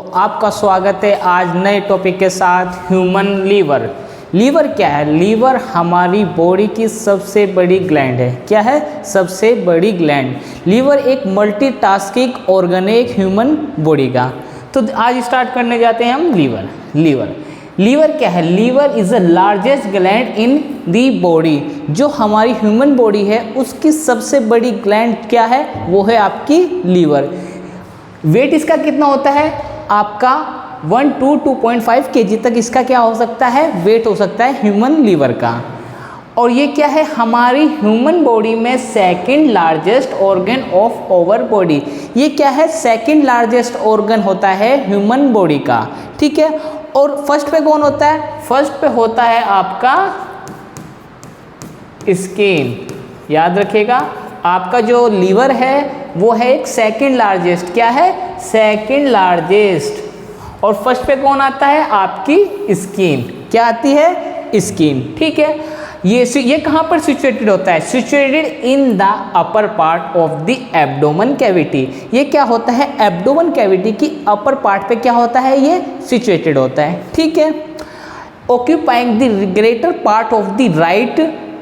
आपका स्वागत है आज नए टॉपिक के साथ ह्यूमन लीवर। लीवर क्या है? लीवर हमारी बॉडी की सबसे बड़ी ग्लैंड है। क्या है? सबसे बड़ी ग्लैंड। लीवर एक मल्टीटास्किंग ऑर्गन है एक ह्यूमन बॉडी का। तो आज स्टार्ट करने जाते हैं हम लीवर क्या है? Liver is the largest gland in the body. जो हमारी ह्यूमन बॉडी है उसकी सबसे बड़ी ग्लैंड क्या है? वो है आपकी लीवर। वेट इसका कितना होता है? आपका 1 to 2.5 kg तक इसका क्या हो सकता है? वेट हो सकता है ह्यूमन लीवर का। और ये क्या है? हमारी ह्यूमन बॉडी में second largest organ of our body. ये क्या है? सेकंड लार्जेस्ट ऑर्गन होता है ह्यूमन बॉडी का। ठीक है। और फर्स्ट पे कौन होता है? फर्स्ट पे होता है आपका स्किन। याद रखिएगा, आपका जो लीवर है वो है एक सेकंड लार्जेस्ट। क्या है? Second largest. और फर्स्ट पे कौन आता है? आपकी स्किन। क्या आती है? स्किन। ठीक है। ये कहाँ पर सिचुएटेड होता है? Situated in the upper part of the abdomen cavity. ये क्या होता है? एब्डोमेन कैविटी की अपर पार्ट पे क्या होता है? ये सिचुएटेड होता है। ठीक है। Occupying the greater part of the right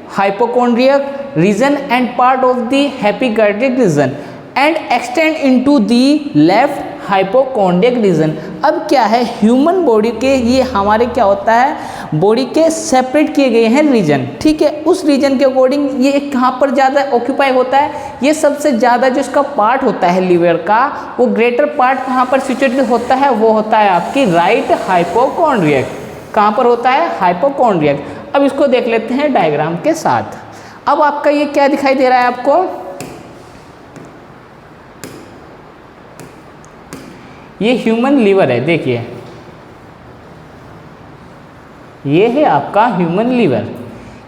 hypochondriac region and part of the epigastric region and extend into the left hypochondriac region. अब क्या है? ह्यूमन बॉडी के ये हमारे क्या होता है? बॉडी के सेपरेट किए गए हैं रीजन। ठीक है। उस रीजन के अकॉर्डिंग ये कहाँ पर ज़्यादा ऑक्यूपाई होता है? ये सबसे ज़्यादा जो इसका पार्ट होता है लीवर का, वो ग्रेटर पार्ट कहाँ पर सिचुएटेड होता है? वो होता है आपकी राइट हाइपोकॉन्ड्रियक। कहाँ पर होता है? हाइपोकॉन्ड्रियक। अब इसको देख लेते हैं डायग्राम के साथ। अब आपका ये क्या दिखाई दे रहा है आपको? ये ह्यूमन लीवर है। देखिए, ये है आपका ह्यूमन लीवर।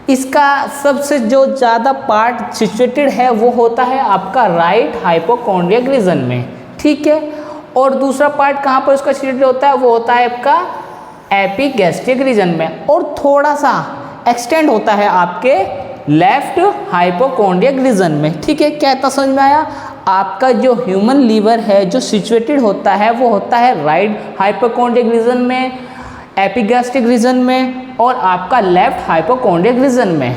इसका सबसे जो ज़्यादा पार्ट सिचुएटेड है वो होता है आपका राइट हाइपोकॉन्ड्रियक रीजन में। ठीक है। और दूसरा पार्ट कहाँ पर उसका सिचुएटेड होता है? वो होता है आपका एपिगैस्ट्रिक रीजन में। और थोड़ा सा एक्सटेंड होता है आपके लेफ्ट हाइपोकॉन्ड्रियक रीजन में। ठीक है। क्या इतना समझ में आया? आपका जो ह्यूमन लीवर है जो सिचुएटेड होता है वो होता है राइट हाइपोकॉन्ड्रियक रीजन में, एपिगैस्ट्रिक रीजन में और आपका लेफ्ट हाइपोकॉन्ड्रियक रीजन में।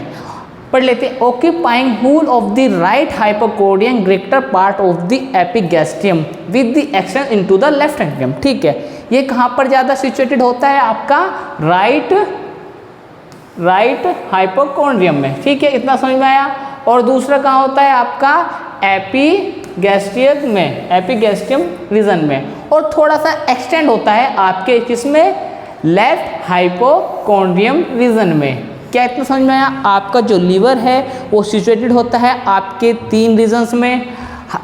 पढ़ लेते हैं। Occupying whole of the right hypochondrium greater part of the epigastrium with the extension into the left atrium. ठीक है। ये कहाँ पर ज़्यादा सिचुएटेड होता है? आपका राइट हाइपोकॉन्ड्रियम में। ठीक है। इतना समझ में आया। और दूसरा कहाँ होता है? आपका एपिगैस्ट्रियम में, एपिगैस्ट्रियम रीजन में। और थोड़ा सा एक्सटेंड होता है आपके किसमें? लेफ्ट हाइपोकॉन्ड्रियम रीजन में। क्या इतना समझ में आया? आपका जो लीवर है वो सिचुएटेड होता है आपके 3 रीजन्स में,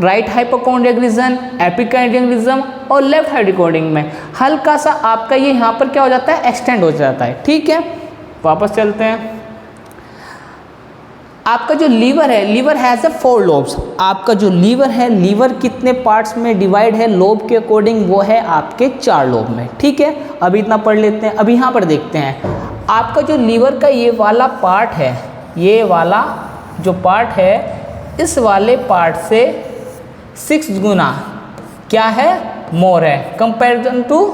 right hypochondriac region, epigastrium region और लेफ्ट हाइपोकॉन्ड्रियम में। हल्का सा आपका ये यहाँ पर क्या हो जाता है? एक्सटेंड हो जाता है। ठीक है। वापस चलते हैं। आपका जो लीवर है, लीवर हैज़ 4 लोब्स। आपका जो लीवर है, लीवर कितने पार्ट्स में डिवाइड है लोब के अकॉर्डिंग? वो है आपके 4 लोब में। ठीक है। अभी इतना पढ़ लेते हैं। अभी यहाँ पर देखते हैं। आपका जो लीवर का ये वाला पार्ट है, ये वाला जो पार्ट है, इस वाले पार्ट से 6 गुना क्या है? मोर है कंपेरिजन टू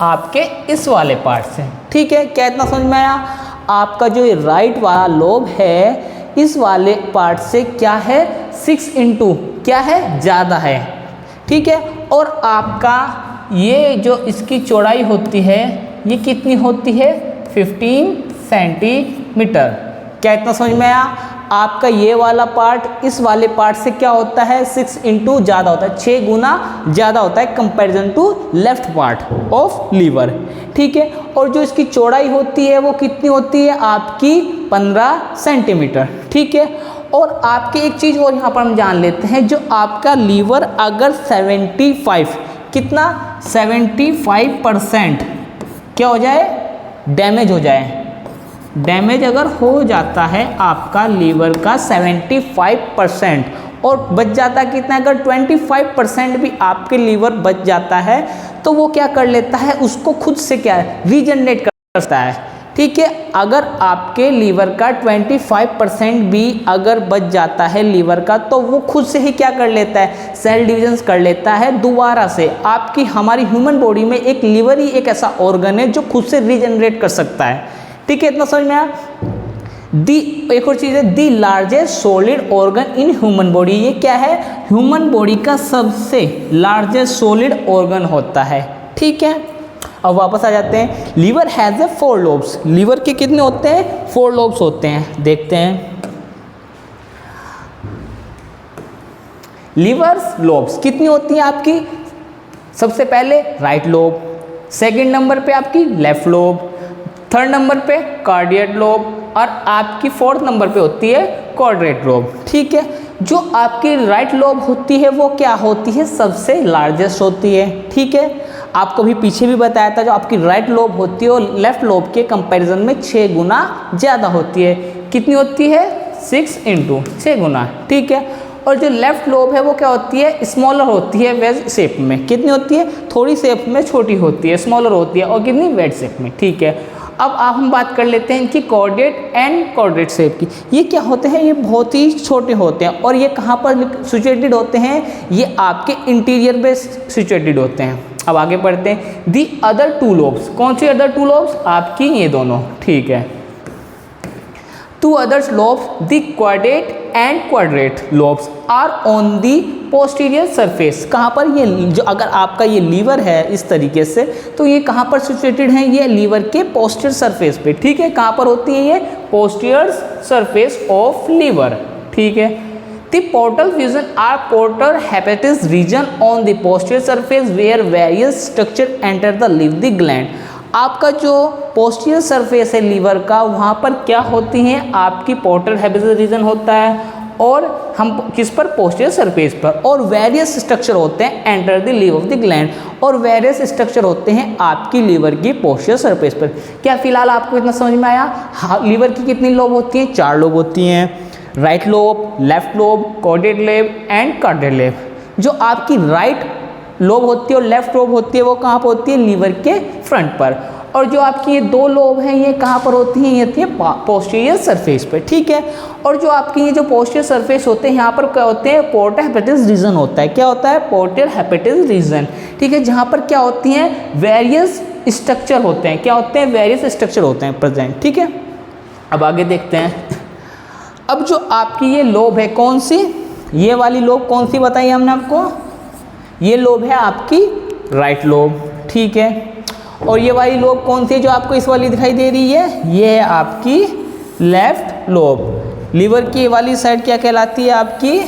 आपके इस वाले पार्ट से। ठीक है। क्या इतना समझ में आया? आपका जो ये राइट वाला लोब है इस वाले पार्ट से क्या है? 6 इंटू क्या है? ज़्यादा है। ठीक है। और आपका ये जो इसकी चौड़ाई होती है ये कितनी होती है? 15 सेंटीमीटर। क्या इतना समझ में आया? आपका ये वाला पार्ट इस वाले पार्ट से क्या होता है? 6 इंटू ज़्यादा होता है, 6 गुना ज़्यादा होता है comparison to left part of liver. ठीक है। और जो इसकी चौड़ाई होती है वो कितनी होती है? आपकी 15 सेंटीमीटर। ठीक है। और आपके एक चीज़ और यहाँ पर हम जान लेते हैं। जो आपका लीवर अगर 75 कितना 75% क्या हो जाए? डैमेज हो जाए। डैमेज अगर हो जाता है आपका लीवर का 75% और बच जाता है कितना? अगर 25% भी आपके लीवर बच जाता है तो वो क्या कर लेता है? उसको खुद से क्या रीजनरेट कर सकता है। ठीक है। अगर आपके लीवर का 25% भी अगर बच जाता है लीवर का, तो वो खुद से ही क्या कर लेता है, सेल डिविजन कर लेता है दोबारा से। आपकी हमारी ह्यूमन बॉडी में एक लीवर ही एक ऐसा ऑर्गन है जो खुद से रीजनरेट कर सकता है। ठीक है, इतना समझ में आया। एक और चीज़ है, दी largest solid organ in human body. ये क्या है, ह्यूमन बॉडी का सबसे लार्जेस्ट सॉलिड ऑर्गन होता है। ठीक है, अब वापस आ जाते हैं। Liver has a 4 lobes. Liver के कितने होते हैं, 4 लोब्स होते हैं। देखते हैं लीवर्स लोब्स कितनी होती हैं आपकी। सबसे पहले राइट लोब, सेकंड नंबर पे आपकी लेफ्ट लोब, थर्ड नंबर पे कार्डियक लोब, और आपकी फोर्थ नंबर पे होती है क्वाड्रेट लोब। ठीक है, जो आपकी राइट लोब होती है वो क्या होती है, सबसे लार्जेस्ट होती है। ठीक है, आपको भी पीछे भी बताया था, जो आपकी राइट लोब होती है वो लेफ्ट लोब के कंपैरिजन में 6 गुना ज़्यादा होती है। कितनी होती है, 6 × 6 गुना। ठीक है, और जो लेफ्ट लोब है वो क्या होती है, स्मॉलर होती है वेज शेप में। कितनी होती है, थोड़ी शेप में छोटी होती है, स्मॉलर होती है, और कितनी, वेज शेप में। ठीक है, अब हम बात कर लेते हैं इनकी कॉर्डेट एंड कॉर्डेट शेप की। ये क्या होते हैं, ये बहुत ही छोटे होते हैं, और ये कहाँ पर सिचुएटेड होते हैं, ये आपके इंटीरियर में सिचुएटेड होते हैं। अब आगे बढ़ते हैं। दी अदर 2 लोब्स, कौन सी अदर 2 लोब्स, आपकी ये दोनों। ठीक है, 2 others lobes, the quadrate and quadrate lobes are on the posterior surface. कहाँ पर, ये जो अगर आपका ये लीवर है इस तरीके से, तो ये कहाँ पर सिचुएटेड है, ये लीवर के पोस्टीरियर सरफेस पे। ठीक है, कहाँ पर होती है ये, पोस्टीरियर सरफेस ऑफ लीवर। ठीक है, the portal region or portal hepatis region on the posterior surface where various structure enter the liver gland. आपका जो पोस्टीरियर सरफेस है लीवर का, वहाँ पर क्या होती हैं, आपकी पोर्टल हेपेटिस रीजन होता है, और हम किस पर, पोस्टीरियर सरफेस पर, और वेरियस स्ट्रक्चर होते हैं enter the live of the gland, और वेरियस स्ट्रक्चर होते हैं आपकी लीवर की पोस्टीरियर सरफेस पर। क्या फिलहाल आपको इतना समझ में आया। हाँ, लीवर की कितनी लोब होती हैं, 4 लोब होती हैं, right lobe, left lobe, chordate lobe and cardiac lobe. जो आपकी राइट लोब होती है और लेफ्ट लोब होती है वो कहाँ पर होती है, लीवर के फ्रंट पर, और जो आपकी ये 2 लोब हैं ये कहाँ पर होती हैं, ये होती है पोस्टीरियर सरफेस पे। ठीक है, और जो आपकी ये जो पोस्टीरियर सरफेस होते हैं यहाँ पर क्या होते हैं, पोर्टल हेपेटिस रीजन होता है। क्या होता है, पोर्टल हेपेटिस रीजन। ठीक है, जहाँ पर क्या होती हैं, वेरियस स्ट्रक्चर होते हैं। क्या होते हैं, वेरियस स्ट्रक्चर होते हैं प्रेजेंट। ठीक है, अब आगे देखते हैं। अब जो आपकी ये लोब है, कौन सी, ये वाली लोब कौन सी बताई हमने आपको, ये लोब है आपकी राइट लोब। ठीक है, और ये वाली लोब कौन सी है, जो आपको इस वाली दिखाई दे रही है, ये है आपकी लेफ्ट लोब। लीवर की वाली साइड क्या कहलाती है, आपकी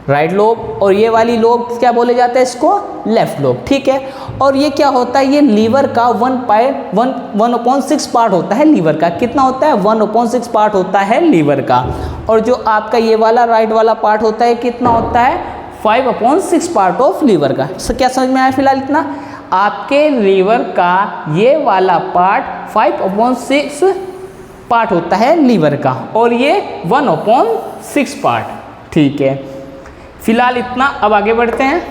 राइट लोब, और ये वाली लोब क्या बोले जाता है, इसको लेफ्ट लोब। ठीक है, और ये क्या होता है, ये लीवर का 1/6 पार्ट होता है लीवर का। कितना होता है, 1/6 पार्ट होता है लीवर का, और जो आपका ये वाला राइट वाला पार्ट होता है कितना होता है, 5/6 पार्ट ऑफ लीवर का। क्या समझ में आया फिलहाल इतना। आपके लीवर का ये वाला पार्ट 5/6 पार्ट होता है लीवर का, और ये 1/6 पार्ट। ठीक है, फिलहाल इतना। अब आगे बढ़ते हैं।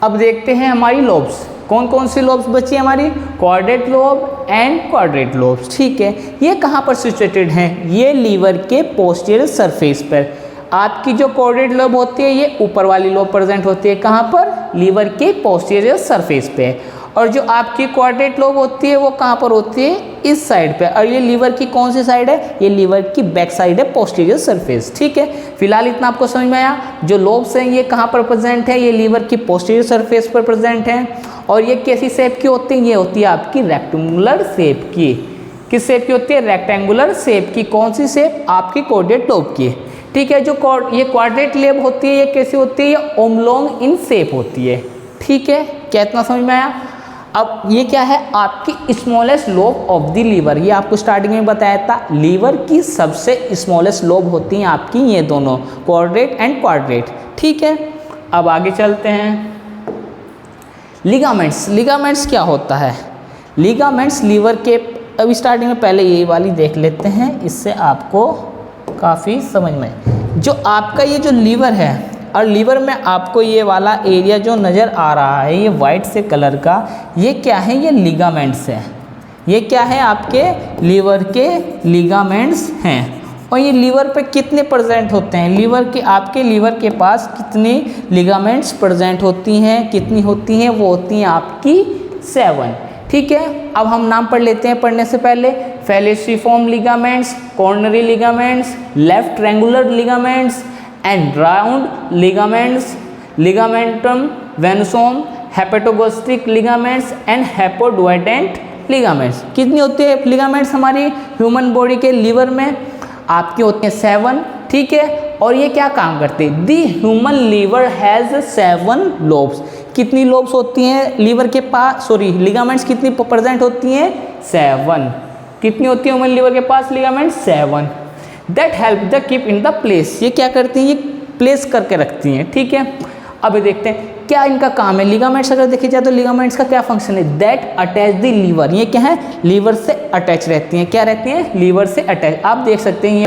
अब देखते हैं हमारी लोब्स, कौन कौन सी लोब्स बची हमारी, quadrate lobe and quadrate lobes. ठीक है, ये कहाँ पर सिचुएटेड हैं, ये लीवर के पोस्टीरियर सरफेस पर। आपकी जो क्वाड्रेट लोब होती है ये ऊपर वाली लोब प्रेजेंट होती है, कहाँ पर, लीवर के पोस्टीरियर सरफेस पे, और जो आपकी क्वाड्रेट लोब होती है वो कहाँ पर होती है, इस साइड पे। और ये लीवर की कौन सी साइड है, ये लीवर की बैक साइड है, पोस्टीरियर सरफेस। ठीक है, फिलहाल इतना आपको समझ में आया। जो लोब्स हैं ये कहाँ पर प्रेजेंट है, ये लीवर की पोस्टीरियर सरफेस पर प्रेजेंट है, और ये कैसी शेप की होती है, ये होती है आपकी रेक्टेंगुलर शेप की। किस शेप की होती है, रेक्टेंगुलर शेप की। कौन सी शेप, आपकी क्वाड्रेट लोब की। ठीक है, जो ये क्वाड्रेट लोब होती है ये कैसी होती है, ये ओमलोंग इन शेप होती है। ठीक है, क्या इतना समझ में आया। अब ये क्या है, आपकी smallest lobe of the liver. ये आपको स्टार्टिंग में बताया था, लीवर की सबसे स्मॉलेस्ट लोब होती हैं आपकी ये दोनों, क्वाड्रेट एंड क्वाड्रेट। ठीक है, अब आगे चलते हैं। लिगामेंट्स क्या होता है? लिगामेंट्स लीवर के, अभी स्टार्टिंग में पहले ये वाली देख लेते हैं, इससे आपको काफ़ी समझ में। जो आपका ये जो लीवर है, और लीवर में आपको ये वाला एरिया जो नज़र आ रहा है ये वाइट से कलर का, ये क्या है? ये लिगामेंट्स है। ये क्या है? आपके लीवर के लिगामेंट्स हैं। और ये लीवर पे कितने प्रेजेंट होते हैं? लीवर के, आपके लीवर के पास कितनी लिगामेंट्स प्रेजेंट होती हैं? कितनी होती हैं? वो होती हैं आपकी 7। ठीक है, अब हम नाम पढ़ लेते हैं पढ़ने से पहले। Falciform ligaments, coronary ligaments, left triangular ligaments and round ligaments, ligamentum venosum, hepatogastric ligaments and hepatoduodenal ligaments. कितनी होती है लिगामेंट्स हमारी ह्यूमन बॉडी के लीवर में? आपके होते हैं 7। ठीक है, और ये क्या काम करते हैं? The human liver has 7 lobes. कितनी लोब्स होती हैं लीवर के पास? सॉरी, लिगामेंट्स कितनी प्रेजेंट होती हैं? 7। कितनी होती है ह्यूमन लीवर के पास ligaments? 7। That help the keep in the place. ये क्या करती हैं? ये प्लेस करके रखती हैं। ठीक है, अब देखते हैं क्या इनका काम है। लिगामेंट्स अगर देखे जाए तो लिगामेंट्स का क्या फंक्शन है? That attach the liver. ये क्या है? लीवर से अटैच रहती हैं। क्या रहती हैं? लीवर से अटैच। आप देख सकते हैं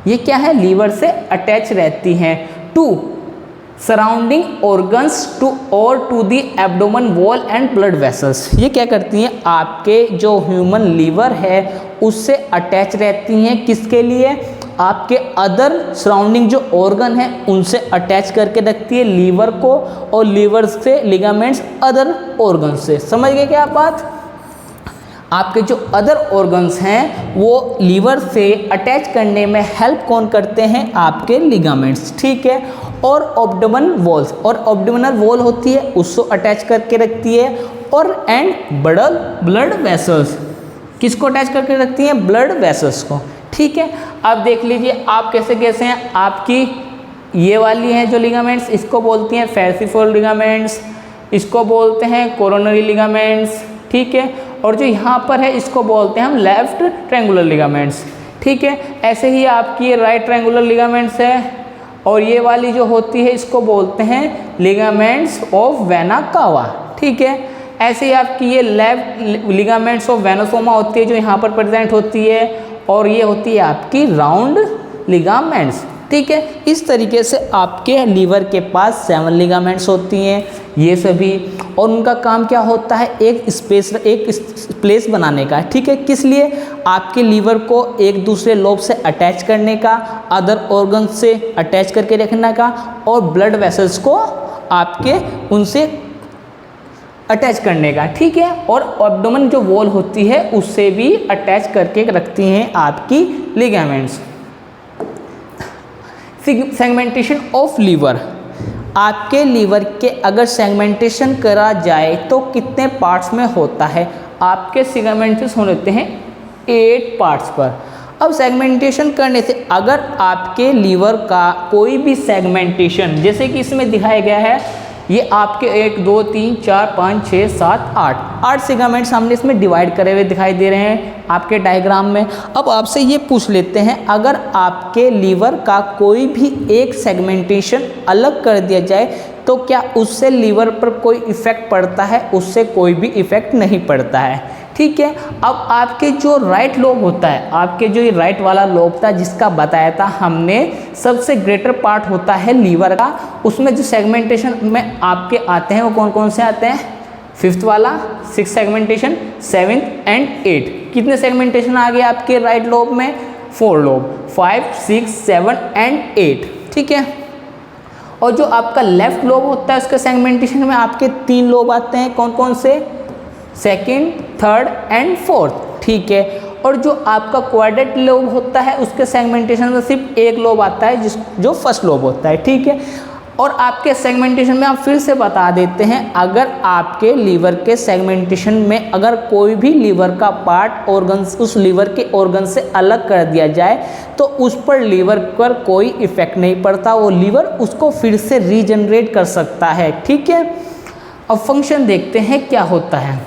ये क्या है? लीवर से अटैच रहती हैं टू सराउंडिंग ऑर्गन्स टू और to the abdomen wall and blood vessels. ये क्या करती हैं? आपके जो ह्यूमन लीवर है उससे अटैच रहती हैं। किसके लिए? आपके अदर सराउंडिंग जो ऑर्गन है उनसे अटैच करके रखती है लीवर को, और लीवर से लिगामेंट्स अदर ऑर्गन से। समझ गए क्या आप बात? आपके जो अदर ऑर्गन्स हैं वो लीवर से अटैच करने में हेल्प कौन करते हैं? आपके लिगामेंट्स। ठीक है, और एब्डोमेन वॉल्स, और एब्डोमिनल वॉल होती है उसको अटैच करके रखती है, और एंड ब्लड वेसल्स। किसको अटैच करके रखती हैं? ब्लड वेसल्स को। ठीक है, अब देख लीजिए आप कैसे कैसे हैं। आपकी ये वाली हैं जो लिगामेंट्स, इसको बोलती हैं फेलिसिफॉर्म लिगामेंट्स, इसको बोलते हैं कोरोनरी लिगामेंट्स। ठीक है, और जो यहाँ पर है इसको बोलते हैं हम लेफ्ट ट्रायंगुलर लिगामेंट्स। ठीक है, ऐसे ही आपकी ये राइट ट्रायंगुलर लिगामेंट्स है, और ये वाली जो होती है इसको बोलते हैं लिगामेंट्स ऑफ वेना कावा। ठीक है, ऐसे ही आपकी ये लेफ्ट लिगामेंट्स ऑफ वेनोसोमा होती है जो यहाँ पर प्रेजेंट होती है, और ये होती है आपकी राउंड लिगामेंट्स। ठीक है, इस तरीके से आपके लीवर के पास 7 लिगामेंट्स होती हैं ये सभी, और उनका काम क्या होता है? एक प्लेस बनाने का। ठीक है, किस लिए? आपके लीवर को एक दूसरे लोब से अटैच करने का, अदर ऑर्गन से अटैच करके रखने का, और ब्लड वेसल्स को आपके उनसे अटैच करने का। ठीक है, और एब्डोमेन जो वॉल होती है उससे भी अटैच करके रखती हैं आपकी लिगामेंट्स। Segmentation of liver. आपके लीवर के अगर सेगमेंटेशन करा जाए तो कितने पार्ट्स में होता है? आपके सेगमेंटेशन होते हैं 8 पार्ट्स पर। अब सेगमेंटेशन करने से अगर आपके लीवर का कोई भी सेगमेंटेशन, जैसे कि इसमें दिखाया गया है, ये आपके 1 2 3 4 5 6 7 8 सेगमेंट्स हमने इसमें डिवाइड करे हुए दिखाई दे रहे हैं आपके डायग्राम में। अब आपसे ये पूछ लेते हैं, अगर आपके लीवर का कोई भी एक सेगमेंटेशन अलग कर दिया जाए तो क्या उससे लीवर पर कोई इफ़ेक्ट पड़ता है? उससे कोई भी इफ़ेक्ट नहीं पड़ता है। ठीक है, अब आपके जो राइट लोब होता है, आपके जो ये राइट वाला लोब था जिसका बताया था हमने, सबसे ग्रेटर पार्ट होता है लीवर का, उसमें जो सेगमेंटेशन में आपके आते हैं वो कौन कौन से आते हैं? 5th वाला, 6th segmentation, 7th and 8th। कितने सेगमेंटेशन आ गए आपके राइट लोब में? 4 लोब, 5 6 7 एंड 8। ठीक है, और जो आपका लेफ्ट लोब होता है उसके सेगमेंटेशन में आपके 3 लोब आते हैं। कौन कौन से? 2nd, 3rd and 4th। ठीक है, और जो आपका क्वाड्रेंट लोब होता है उसके सेगमेंटेशन में सिर्फ 1 लोब आता है जो फर्स्ट लोब होता है। ठीक है, और आपके सेगमेंटेशन में आप फिर से बता देते हैं, अगर आपके लीवर के सेगमेंटेशन में अगर कोई भी लीवर का पार्ट ऑर्गन उस लीवर के ऑर्गन से अलग कर दिया जाए तो उस पर लीवर पर कोई इफेक्ट नहीं पड़ता, वो लीवर उसको फिर से रीजनरेट कर सकता है। ठीक है, अब फंक्शन देखते हैं क्या होता है।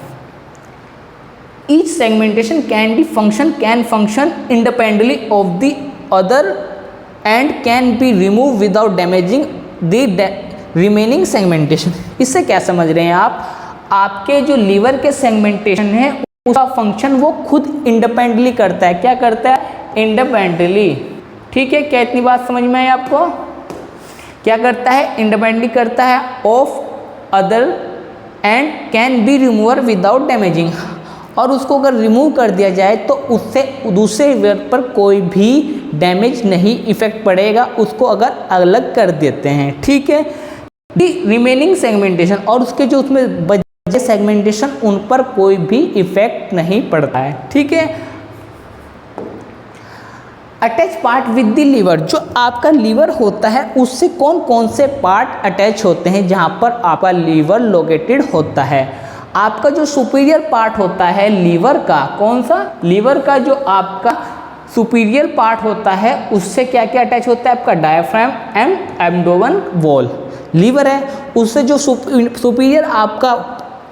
Each segmentation can function independently of the other and can be removed without damaging remaining segmentation, इससे क्या समझ रहे हैं आप, आपके जो लीवर के सेगमेंटेशन है उसका फंक्शन वो खुद इंडिपेंडेंटली करता है। क्या करता है? इंडिपेंडेंटली। ठीक है, क्या इतनी बात समझ में आई आपको? क्या करता है? इंडिपेंडेंटली करता है of other and can be remover without damaging, और उसको अगर रिमूव कर दिया जाए तो उससे दूसरे लीवर पर कोई भी डैमेज नहीं इफेक्ट पड़ेगा, उसको अगर अलग कर देते हैं। ठीक है, रिमेनिंग सेगमेंटेशन, और उसके जो उसमें बचे सेगमेंटेशन उन पर कोई भी इफेक्ट नहीं पड़ता है। ठीक है, attach part with the liver, जो आपका लीवर होता है उससे कौन कौन से पार्ट अटैच होते हैं जहां पर आपका लीवर लोकेटेड होता है। आपका जो सुपीरियर पार्ट होता है लीवर का, कौन सा? लीवर का जो आपका सुपीरियर पार्ट होता है उससे क्या क्या अटैच होता है? आपका diaphragm and abdomen wall. Liver है, उससे जो सुपीरियर आपका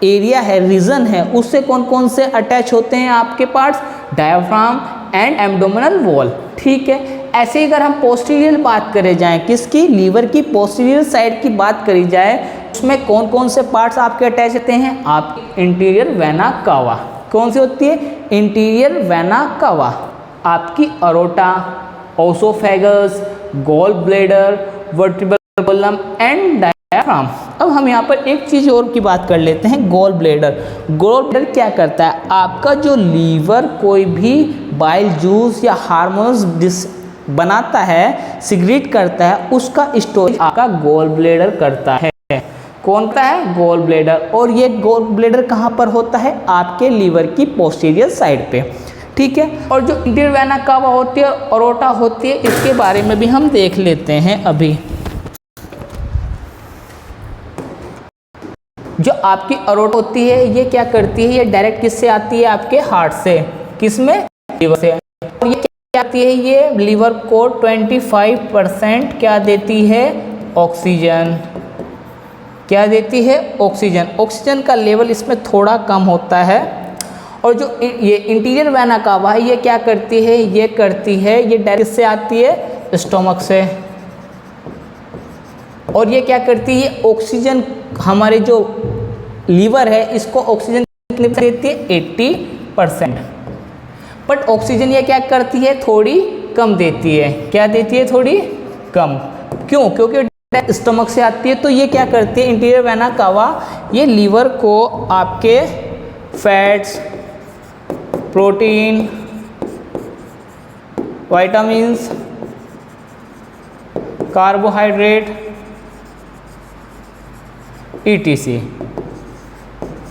एरिया है, रीजन है, उससे कौन कौन से अटैच होते हैं आपके parts? Diaphragm and abdominal wall. ठीक है, ऐसे ही अगर हम पोस्टीरियर बात करें जाएं, किसकी? लीवर की पोस्टीरियर साइड की बात करी जाए, उसमें कौन कौन से पार्ट्स आपके अटैच होते हैं? आपकी इंटीरियर वेना कावा। कौन सी होती है? Interior vena cava. आपकी aorta, oesophagus, gall bladder, vertebral column and diaphragm. अब हम यहाँ पर एक चीज़ और की बात कर लेते हैं, गॉल ब्लैडर। गॉल ब्लैडर क्या करता है? आपका जो लीवर कोई भी बाइल जूस या हार्मोन्स बनाता है, सिक्रीट करता है, उसका स्टोरेज आपका गॉल ब्लैडर करता है। कौन सा है? Gall bladder. और ये गॉल ब्लैडर कहाँ पर होता है? आपके लीवर की पोस्टीरियर साइड पे। ठीक है, और जो इंटीरियर वेना कावा होती है, अरोटा होती है, इसके बारे में भी हम देख लेते हैं अभी। जो आपकी अरोटा होती है ये क्या करती है? ये डायरेक्ट किससे आती है? आपके हार्ट से। किसमें? लीवर से। और ये क्या आती है? ये लीवर को 25% क्या देती है? ऑक्सीजन। क्या देती है? ऑक्सीजन। ऑक्सीजन का लेवल इसमें थोड़ा कम होता है। और जो ये इंटीरियर वेना कावा है ये क्या करती है? ये करती है, ये डायरेक्ट से आती है स्टोमक से। और ये क्या करती है? ऑक्सीजन, हमारे जो लीवर है इसको ऑक्सीजन कितनी देती है? 80%। बट ऑक्सीजन ये क्या करती है? थोड़ी कम देती है। क्या देती है? थोड़ी कम। क्यों? क्योंकि स्टमक से आती है। तो ये क्या करती है? इंटीरियर वेना कावा ये लीवर को आपके fats, protein, vitamins, carbohydrate, ETC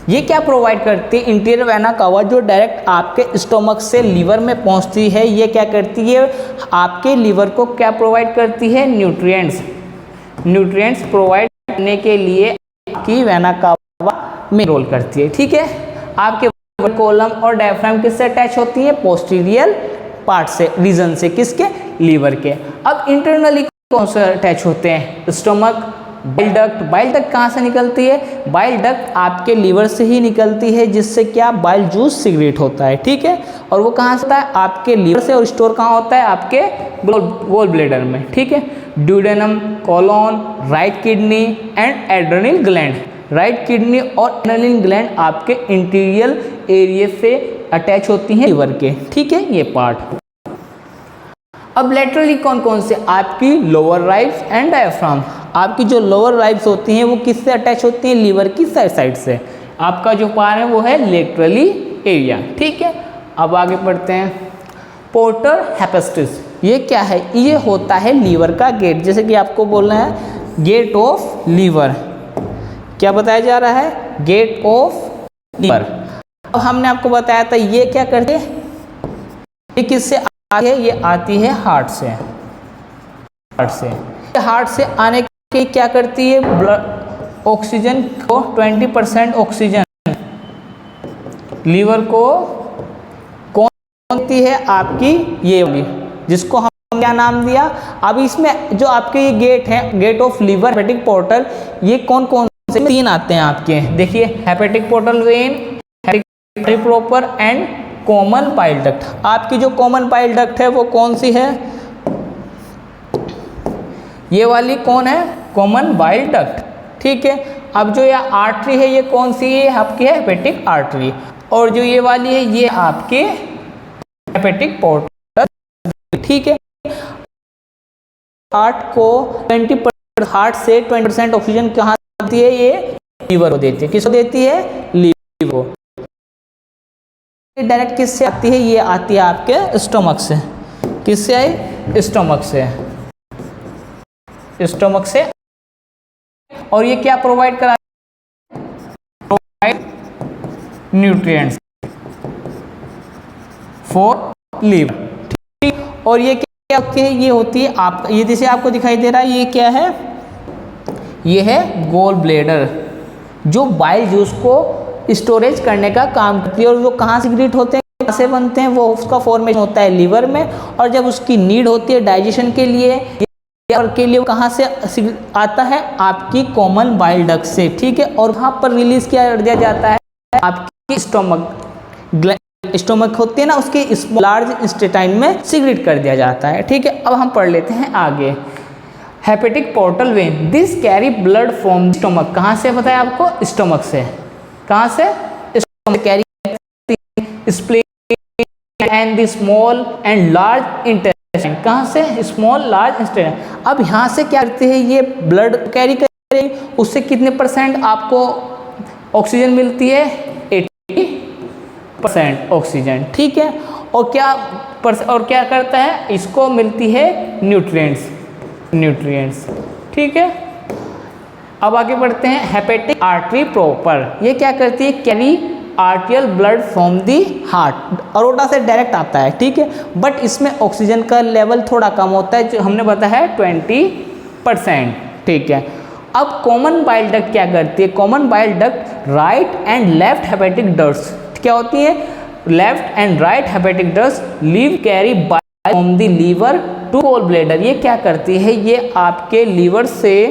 ये क्या प्रोवाइड करती है? इंटीरियर वेना कावा जो डायरेक्ट आपके स्टोमक से लीवर में पहुंचती है, ये क्या करती है? आपके लीवर को क्या प्रोवाइड करती है? न्यूट्रिएंट्स। न्यूट्रिएंट्स प्रोवाइड करने के लिए आपकी वेना कावा में रोल करती है। ठीक है, आपके कॉलम और डायफ्राम किससे अटैच होती है? पोस्टीरियर पार्ट से, रीजन से। किसके? लीवर के। अब इंटरनली कौन से अटैच होते हैं? Stomach, bile duct. Bile duct कहाँ से निकलती है? बाइल डक्ट आपके लीवर से ही निकलती है, जिससे क्या? बाइल जूस सिक्रेट होता है। ठीक है, और वो कहाँ से होता है? आपके लीवर से। और स्टोर कहाँ होता है? आपके गॉल ब्लैडर में। ठीक है, duodenum, colon, right kidney and adrenal gland. Right kidney और एड्रेनल ग्लैंड आपके इंटीरियर एरिया से अटैच होती हैं लीवर के। ठीक है, ये पार्ट। अब लेटरली कौन कौन से? आपकी लोअर राइब्स एंड डायफ्राम। आपकी जो लोअर राइब्स होती हैं वो किससे अटैच होती हैं? लीवर की साइड से। आपका जो पार्ट है वो है लेटरली एरिया। ठीक है, अब आगे बढ़ते हैं। पोर्टर हेपेस्टिस ये क्या है? ये होता है लीवर का गेट। जैसे कि आपको बोलना है गेट ऑफ लीवर। क्या बताया जा रहा है? Gate of liver. अब हमने आपको बताया था ये क्या करते हैं? ये किससे आती है? ये आती है हार्ट से। हार्ट से, हार्ट से आने के क्या करती है? ब्लड ऑक्सीजन को 20% ऑक्सीजन लीवर को कौन देती है? आपकी ये वाली, जिसको हम क्या नाम दिया? अब इसमें जो आपके ये गेट है, gate of liver, hepatic portal, ये कौन कौन से? 3 आते हैं आपके। देखिए, hepatic portal vein, hepatic proper and common bile duct. आपकी जो कॉमन पाइल डक्ट है वो कौन सी है? ये वाली कौन है? Common bile duct. ठीक है। अब जो ये आर्टरी है ये कौन सी है, आपकी है हेपेटिक आर्टरी, और जो ये वाली है ये आपके हेपेटिक पोर्टल, ठीक है। हार्ट को 20% हार्ट से 20% ऑक्सीजन कहाँ आती है, ये लीवर को देती है। किसको देती है, लीवर को। डायरेक्ट किससे आती है, ये आती है आपके स्टोमक से। किससे आई, स्टोमक से, स्टोमक से। और ये क्या प्रोवाइड करा, प्रोवाइड न्यूट्रिएंट्स फॉर लीवर, ठीक। और ये क्या होती है, ये होती है आप, ये जैसे आपको दिखाई दे रहा है, ये क्या है, ये है गोल ब्लेडर, जो बाइल जूस को स्टोरेज करने का काम करती है। और वो कहाँ से सिक्रीट होते हैं, कहाँ से बनते हैं, वो उसका फॉर्मेशन होता है लीवर में। और जब उसकी नीड होती है डाइजेशन के लिए वो कहाँ से आता है, आपकी कॉमन बाइल डक्ट से, ठीक है। और वहाँ पर रिलीज किया दिया जाता है आपकी स्टोमक होती है ना, उसके लार्ज इंटेस्टाइन में सिक्रीट कर दिया जाता है, ठीक है। अब हम पढ़ लेते हैं आगे। Hepatic portal when, this carry blood from stomach, कहाँ से बताया आपको, स्टोमक से। कहाँ से, stomach carry spleen and the small and large intestine, कहाँ से, स्मॉल लार्ज इंटेस्टाइन। अब यहाँ से क्या करते हैं, ये ब्लड कैरी करेंगे, उससे कितने % आपको ऑक्सीजन मिलती है, 80% ऑक्सीजन, ठीक है। और क्या करता है, इसको मिलती है न्यूट्रिएंट्स, ठीक है। अब आगे बढ़ते हैं, हेपेटिक आर्टरी प्रॉपर, ये क्या करती है, carry आर्टियल blood from the heart, aorta से डायरेक्ट आता है, ठीक है। बट इसमें ऑक्सीजन का लेवल थोड़ा कम होता है, जो हमने बताया है 20%, ठीक है। अब कॉमन बाइल डक्ट क्या करती है, common bile duct right and left hepatic ducts क्या होती है, left and right hepatic ducts leave carry bile from the liver to gall bladder. ये क्या करती है, ये आपके लीवर से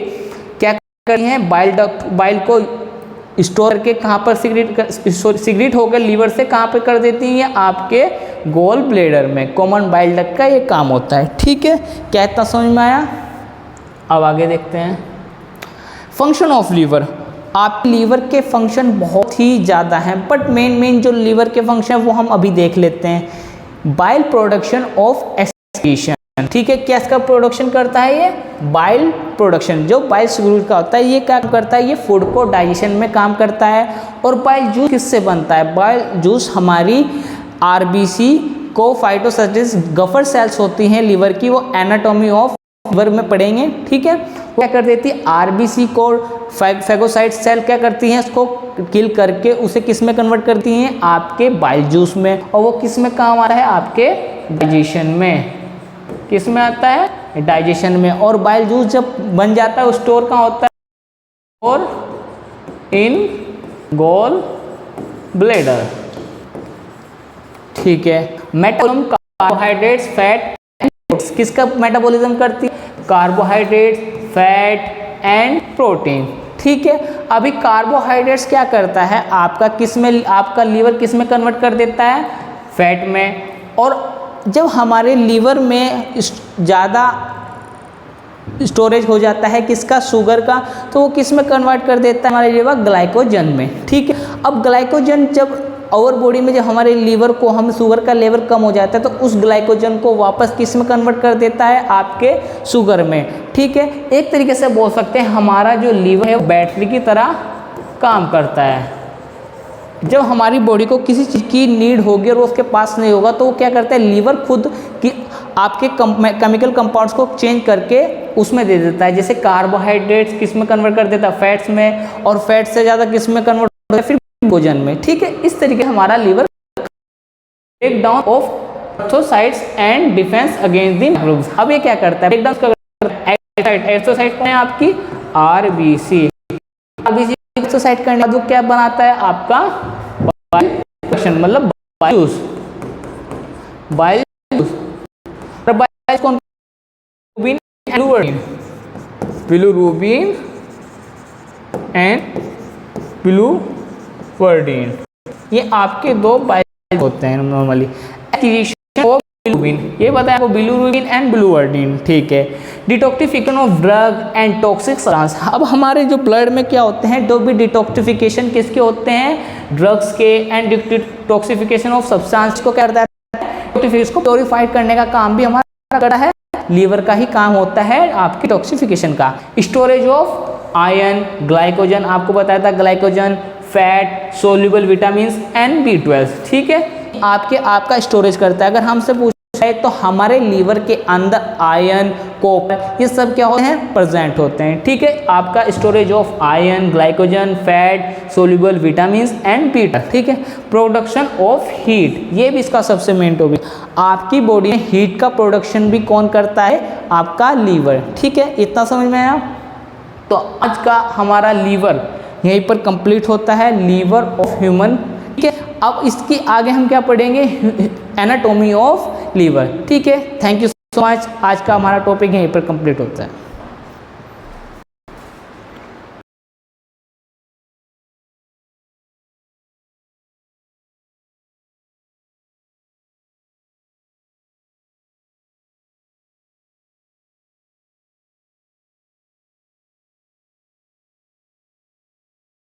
क्या करती है, बाइल को स्टोर करके कहाँ पर सिक्रीट होकर लीवर से कहाँ पे कर देती है, आपके गोल ब्लैडर में। कॉमन बाइल डक्ट का ये काम होता है, ठीक है। क्या इतना समझ में आया। अब आगे देखते हैं फंक्शन ऑफ लीवर। आप लीवर के फंक्शन बहुत ही ज़्यादा हैं, बट मेन जो लीवर के फंक्शन है वो हम अभी देख लेते हैं। बाइल प्रोडक्शन ऑफ एक्सक्रीशन, ठीक है। क्या इसका प्रोडक्शन करता है, ये बाइल प्रोडक्शन, जो बाइल सिक्रीट का होता है, ये क्या करता है, ये फूड को डाइजेशन में काम करता है। और बाइल जूस किससे बनता है, बाइल जूस हमारी आरबीसी को फाइटोसिंथेसिस गफर सेल्स होती हैं लीवर की, वो एनाटॉमी ऑफ लीवर में पढ़ेंगे, ठीक है। क्या कर देती है, आरबीसी को फैगोसाइट सेल क्या करती हैं, इसको किल करके उसे किस में कन्वर्ट करती हैं, आपके बाइल जूस में। और वो किस में काम आ रहा है, आपके डाइजेशन में। किस में आता है, डाइजेशन में। और बाइल जूस जब बन जाता है, स्टोर कहाँ होता है, और इन गोल ब्लैडर, ठीक है। मेटाबॉलिज्म कार्बोहाइड्रेट्स, फैट, किसका मेटाबॉलिज्म करती है, कार्बोहाइड्रेट्स, फैट एंड प्रोटीन, ठीक है। अभी कार्बोहाइड्रेट्स क्या करता है, आपका किस में, आपका लीवर किस में कन्वर्ट कर देता है, फैट में। और जब हमारे लीवर में ज़्यादा स्टोरेज हो जाता है किसका, शुगर का, तो वो किस में कन्वर्ट कर देता है, हमारे लीवर ग्लाइकोजन में, ठीक है। अब ग्लाइकोजन जब और बॉडी में जब हमारे लीवर को हम शुगर का लेवल कम हो जाता है, तो उस ग्लाइकोजन को वापस किस में कन्वर्ट कर देता है, आपके शुगर में, ठीक है। एक तरीके से बोल सकते हैं हमारा जो लीवर है बैटरी की तरह काम करता है। जब हमारी बॉडी को किसी चीज़ की नीड होगी और वो उसके पास नहीं होगा, तो वो क्या करता है, लीवर खुद की आपके केमिकल कंपाउंड्स को चेंज करके उसमें दे देता है। जैसे कार्बोहाइड्रेट्स किस में कन्वर्ट कर देता है, फैट्स में, और फैट से ज़्यादा किस में कन्वर्ट होता है, फिर ग्लूकोजन में, ठीक है। इस तरीके हमारा liver break down of erythrocytes and defence against the microbes. अब ये क्या करता है, ब्रेक डाउन एर्थोसाइट कौन है, आपकी आरबीसी। आरबीसी एक्सरसाइज करने के बाद क्या बनाता है, आपका बाइल, मतलब बाइल जूस। बाइल कौन, बिलिरुबिन एंड बिलिवर्डिन, ये आपके दो बाइल होते हैं नॉर्मली। एक्टिवेशन ऑफ बिलिरुबिन, ये बताया आपको बिलिरुबिन एंड बिलिरुबिन, ठीक है। Detoxification of drug and toxic substance, अब हमारे जो ब्लड में क्या होते हैं, जो भी डिटॉक्सिफिकेशन किसके होते हैं, ड्रग्स के, एंड डिटॉक्सिफिकेशन ऑफ सब्सटेंस को क्या करता है, इसको प्योरीफाइड करने का काम भी हमारा करता है, लीवर का ही काम होता है आपकी डिटॉक्सिफिकेशन का। स्टोरेज ऑफ आयरन, ग्लाइकोजन, आपको बताया था glycogen, fat, soluble vitamin and B12, ठीक है, आपका स्टोरेज करता है। अगर हमसे पूछा है तो हमारे लीवर के अंदर आयरन, कॉपर, ये सब क्या होते हैं, प्रेजेंट होते हैं, ठीक है। आपका storage of iron, glycogen, fat, soluble vitamin and B12, ठीक है। प्रोडक्शन ऑफ हीट, ये भी इसका सबसे मेन टॉपिक, आपकी बॉडी में हीट का प्रोडक्शन भी कौन करता है, आपका लीवर, ठीक है। इतना समझ में आया। तो आज का हमारा लीवर यहीं पर कंप्लीट होता है, लीवर ऑफ ह्यूमन, ठीक है। अब इसके आगे हम क्या पढ़ेंगे, एनाटॉमी ऑफ लीवर, ठीक है। थैंक यू सो मच, आज का हमारा टॉपिक यहीं पर कंप्लीट होता है।